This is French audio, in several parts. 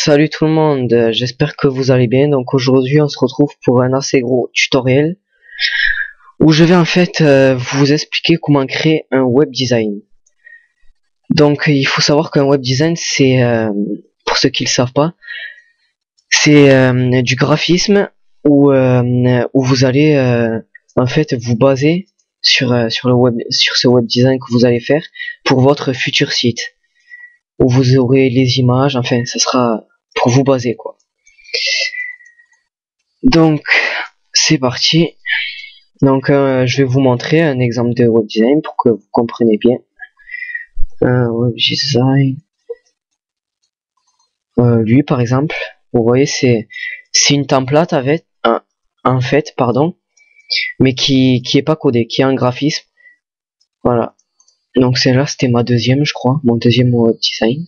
Salut tout le monde, j'espère que vous allez bien. Donc aujourd'hui on se retrouve pour un assez gros tutoriel où je vais en fait vous expliquer comment créer un web design. Donc il faut savoir qu'un web design c'est, pour ceux qui ne le savent pas, c'est du graphisme où vous allez en fait vous baser sur le web, sur ce web design que vous allez faire pour votre futur site, où vous aurez les images, enfin ça sera pour vous baser quoi. Donc c'est parti. Donc je vais vous montrer un exemple de web design pour que vous compreniez bien. Web design. Lui par exemple, vous voyez c'est une template avec en fait pardon, mais qui est pas codé, qui est un graphisme. Voilà. Donc celle-là c'était ma deuxième je crois, mon deuxième web design.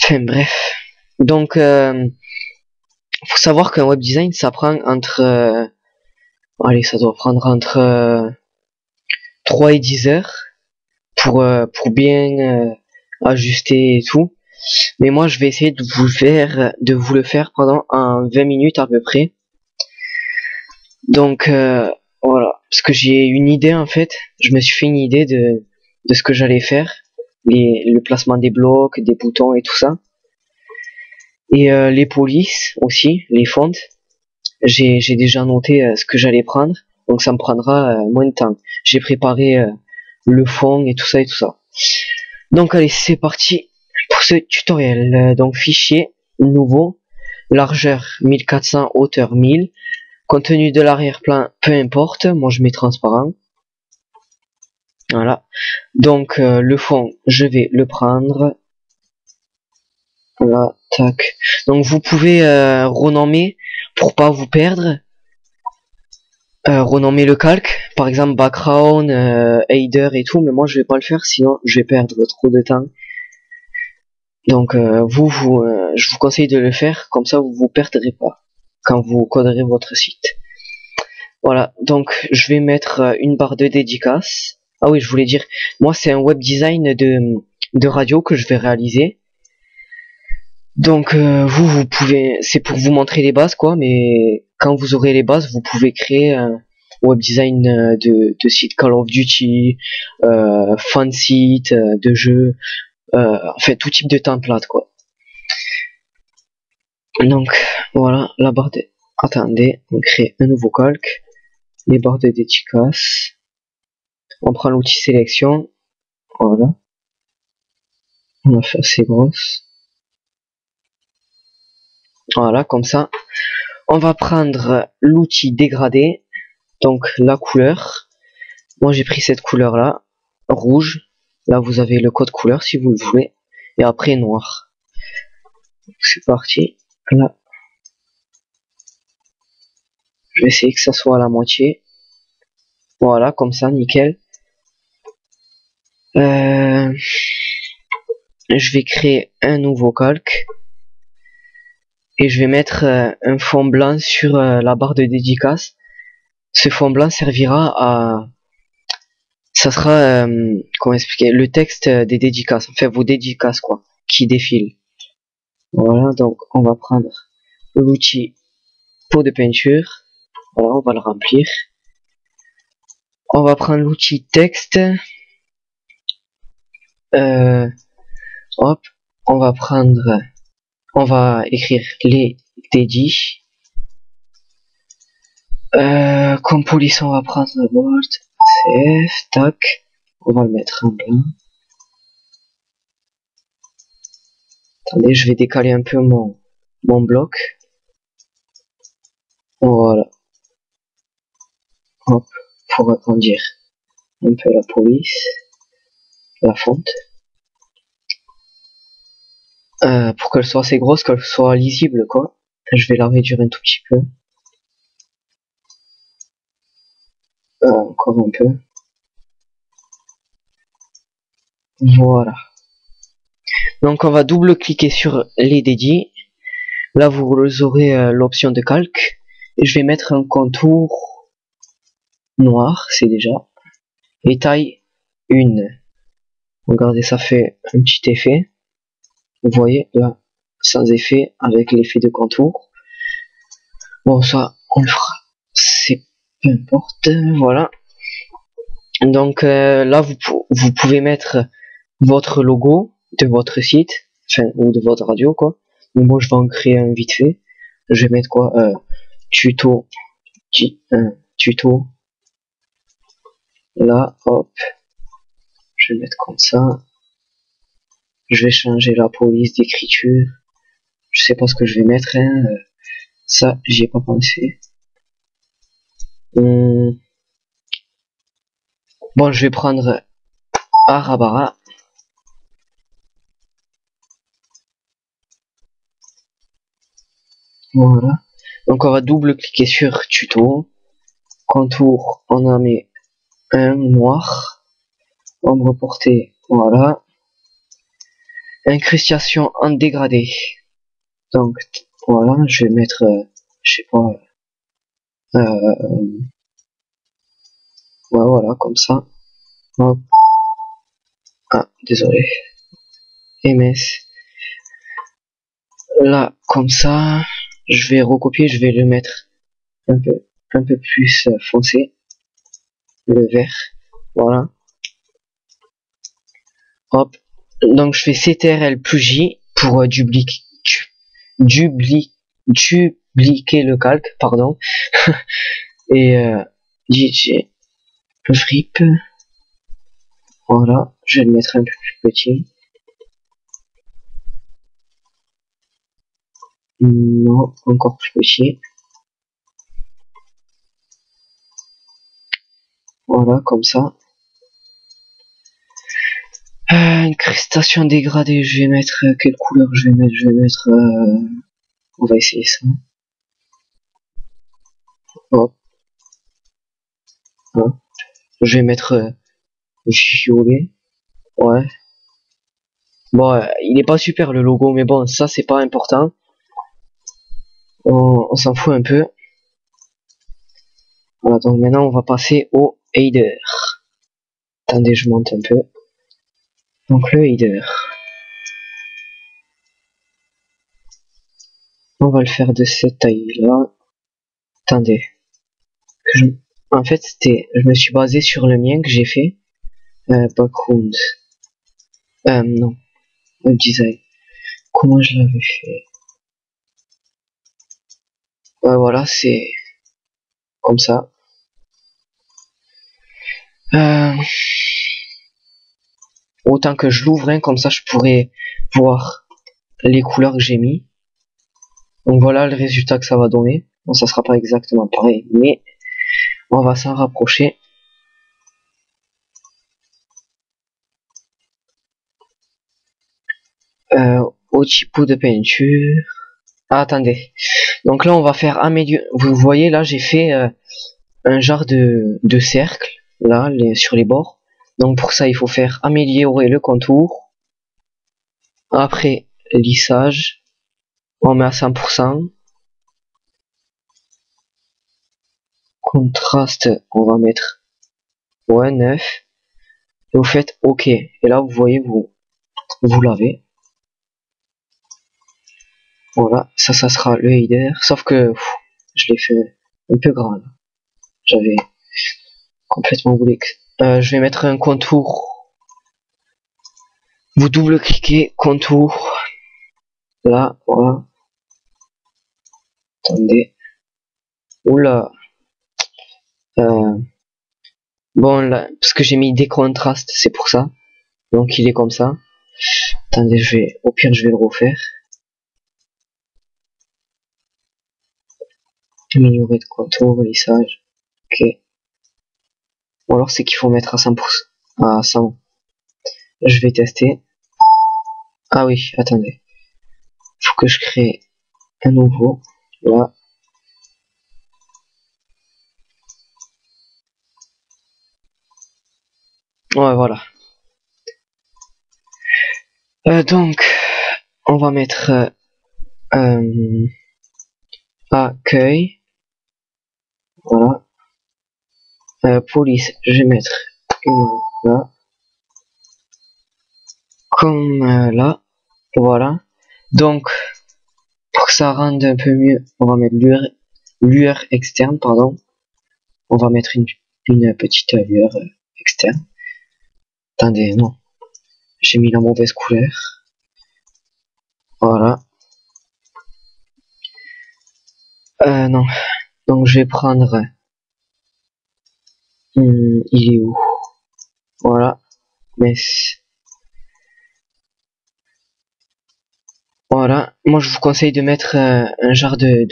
Enfin bref. Donc faut savoir qu'un web design ça prend entre allez ça doit prendre entre 3 et 10 heures pour bien ajuster et tout. Mais moi je vais essayer de vous le faire pendant en 20 minutes à peu près. Donc voilà, parce que j'ai une idée en fait, je me suis fait une idée de ce que j'allais faire, le placement des blocs, des boutons et tout ça. Et les polices aussi, les fontes, j'ai déjà noté ce que j'allais prendre, donc ça me prendra moins de temps. J'ai préparé le fond et tout ça et tout ça. Donc allez, c'est parti pour ce tutoriel. Donc fichier nouveau, largeur 1400, hauteur 1000, contenu de l'arrière-plan peu importe, moi je mets transparent. Voilà. Donc le fond, je vais le prendre. Voilà, tac. Donc vous pouvez renommer pour pas vous perdre. Renommer le calque, par exemple background, header et tout, mais moi je vais pas le faire sinon je vais perdre trop de temps. Donc je vous conseille de le faire, comme ça vous vous perdrez pas quand vous coderez votre site. Voilà, donc je vais mettre une barre de dédicace. Ah oui, je voulais dire, moi c'est un web design de radio que je vais réaliser. Donc vous pouvez, c'est pour vous montrer les bases quoi, mais quand vous aurez les bases, vous pouvez créer un web design de site Call of Duty, fan site, de jeux, enfin tout type de template quoi. Donc voilà la barre de... Attendez, on crée un nouveau calque, les barres de dédicace, on prend l'outil sélection, voilà, on va faire assez grosse, voilà comme ça. On va prendre l'outil dégradé, donc la couleur. Moi j'ai pris cette couleur là, rouge. Là vous avez le code couleur si vous le voulez. Et après noir. C'est parti. Là. Je vais essayer que ça soit à la moitié. Voilà, comme ça, nickel. Je vais créer un nouveau calque. Et je vais mettre un fond blanc sur la barre de dédicace. Ce fond blanc servira à... Ça sera, comment expliquer, le texte des dédicaces. Enfin, vos dédicaces, quoi, qui défilent. Voilà, donc on va prendre l'outil pot de peinture. Voilà, on va le remplir. On va prendre l'outil texte. Hop, on va prendre, on va écrire les dédits. Comme police, on va prendre bold, CF, tac. On va le mettre en blanc. Attendez, je vais décaler un peu mon bloc. Voilà. Hop, pour agrandir un peu la police, la fonte. Pour qu'elle soit assez grosse, qu'elle soit lisible, quoi. Je vais la réduire un tout petit peu. Encore un peu. Voilà. Donc on va double-cliquer sur les dédits. Là vous aurez l'option de calque. Et je vais mettre un contour noir, c'est déjà. Et taille 1. Regardez, ça fait un petit effet. Vous voyez là, sans effet avec l'effet de contour. Bon, ça, on le fera. C'est peu importe. Voilà. Donc là, vous pouvez mettre votre logo de votre site, enfin, ou de votre radio, quoi. Donc, moi, je vais en créer un vite fait. Je vais mettre quoi tuto, tuto. Là, hop. Je vais mettre comme ça. Je vais changer la police d'écriture. Je sais pas ce que je vais mettre, hein. Ça, j'y ai pas pensé. Bon, je vais prendre Arabara. Voilà. Donc on va double-cliquer sur tuto. Contour, on en met un noir. Ombre portée, voilà. Incrustation en dégradé. Donc voilà, je vais mettre, je sais pas, ouais, voilà, comme ça. Hop. Ah, désolé. MS. Là, comme ça, je vais recopier, je vais le mettre un peu plus foncé. Le vert, voilà. Hop. Donc je fais CTRL plus J pour dupliquer le calque, pardon. Et DJ Flip. Voilà, je vais le mettre un peu plus petit. Non, encore plus petit. Voilà, comme ça. Incrustation dégradée, je vais mettre quelle couleur je vais mettre on va essayer ça. Hop. Hein. Je vais mettre violet. Ouais. Bon, il est pas super le logo, mais bon, ça c'est pas important. On s'en fout un peu. Voilà, donc maintenant on va passer au header. Attendez, je monte un peu. Donc le header. On va le faire de cette taille-là. Attendez. En fait, je me suis basé sur le mien que j'ai fait. Background. Non. Web design. Comment je l'avais fait? Voilà, c'est comme ça. Autant que je l'ouvre, hein, comme ça je pourrais voir les couleurs que j'ai mis. Donc voilà le résultat que ça va donner. Bon, ça sera pas exactement pareil, mais on va s'en rapprocher. Au typo de peinture. Ah, attendez. Donc là, on va faire améliorer. Vous voyez, là, j'ai fait un genre de cercle, là, sur les bords. Donc pour ça, il faut faire améliorer le contour. Après, lissage. On met à 100%. Contraste, on va mettre ouais, 9. Et vous faites OK. Et là, vous voyez, vous l'avez. Voilà, ça sera le header. Sauf que je l'ai fait un peu grand. J'avais complètement oublié. Je vais mettre un contour. Vous double-cliquez, contour. Là, voilà. Attendez. Oula. Bon, là, parce que j'ai mis des contrastes, c'est pour ça. Donc il est comme ça. Attendez, au pire, je vais le refaire. Améliorer de contour, lissage. Ok. Ou alors c'est qu'il faut mettre à 100%. À 100. Je vais tester. Ah oui, attendez. Faut que je crée un nouveau. Là. Ouais, voilà. Donc, on va mettre accueil. Voilà. Police, je vais mettre là. Comme là. Voilà. Donc, ça rende un peu mieux, on va mettre lueur externe, pardon. On va mettre une petite lueur externe. Attendez, non. J'ai mis la mauvaise couleur. Voilà. Non. Donc je vais prendre... il est où? Voilà. Mais... Voilà. Moi je vous conseille de mettre un genre de...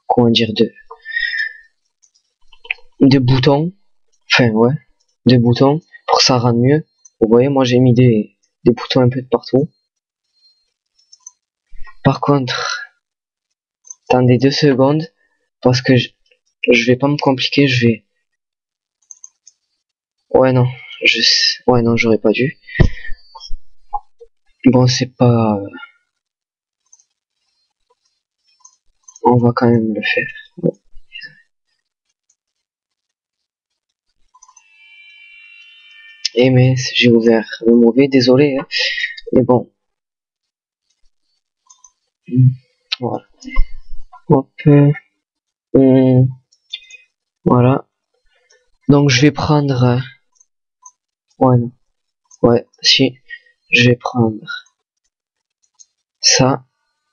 Comment dire? De boutons. Enfin, ouais. De boutons. Pour que ça rende mieux. Vous voyez, moi j'ai mis des boutons un peu de partout. Par contre... Attendez 2 secondes. Parce que je vais pas me compliquer, je vais... Ouais, non. Ouais, non, j'aurais pas dû. Bon, c'est pas... On va quand même le faire. Ouais. Et mais j'ai ouvert le mauvais, désolé. Hein. Mais bon. Voilà. Hop. Voilà. Donc je vais prendre... Ouais, non. Ouais, si. Je vais prendre ça.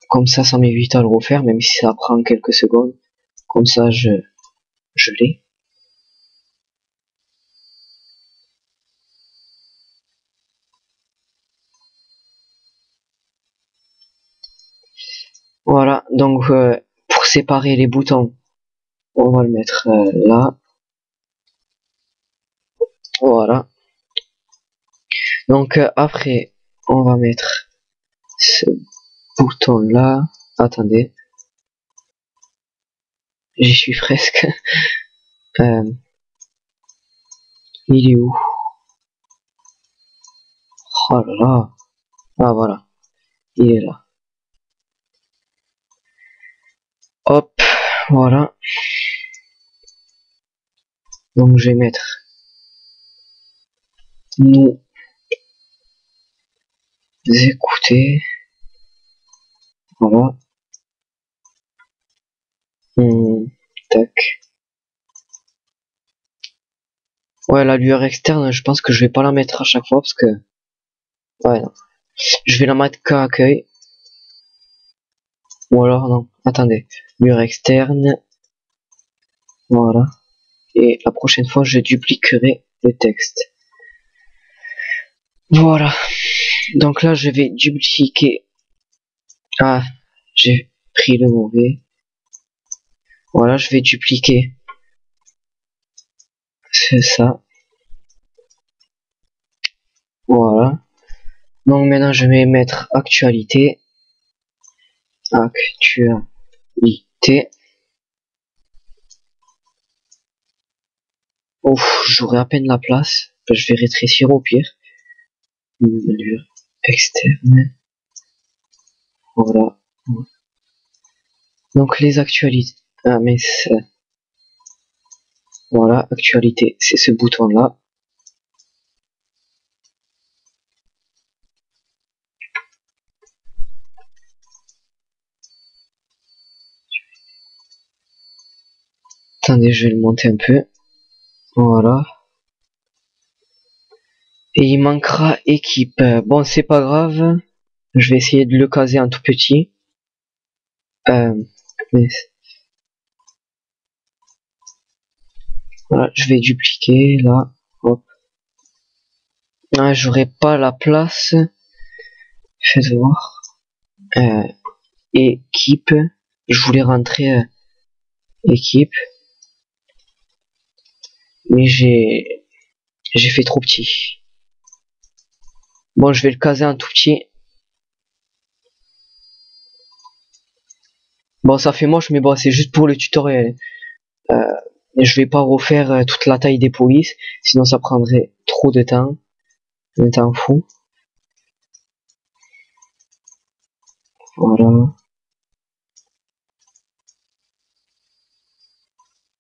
Comme ça m'évite à le refaire, même si ça prend quelques secondes. Comme ça, je l'ai. Voilà, donc pour séparer les boutons, on va le mettre là. Voilà. Donc après, on va mettre ce bouton là. Attendez. J'y suis presque. Il est où? Oh là là. Ah voilà. Il est là. Hop. Voilà. Donc je vais mettre nous écouter. Voilà. Tac. Ouais, la lueur externe, je pense que je vais pas la mettre à chaque fois parce que... Ouais, non. Je vais la mettre qu'à accueil. Ou alors, non. Attendez. Lueur externe. Voilà. Et la prochaine fois, je dupliquerai le texte. Voilà. Donc là, je vais dupliquer. Ah, j'ai pris le mauvais. Voilà, je vais dupliquer. C'est ça. Voilà. Donc maintenant, je vais mettre actualité. Actualité. Ouf, j'aurai à peine la place. Je vais rétrécir au pire. Mur externe. Voilà. Donc les actualités. Ah mais voilà, actualité, c'est ce bouton là. Attendez, je vais le monter un peu. Voilà. Et il manquera équipe. Bon, c'est pas grave. Je vais essayer de le caser un tout petit. Mais... Voilà, je vais dupliquer là. Hop. Ah, j'aurai pas la place. Faites voir. Équipe. Je voulais rentrer équipe. Mais j'ai fait trop petit. Bon, je vais le caser un tout petit. Bon, ça fait moche, mais bon, c'est juste pour le tutoriel. Je vais pas refaire toute la taille des polices, sinon ça prendrait trop de temps. Un temps fou. Voilà.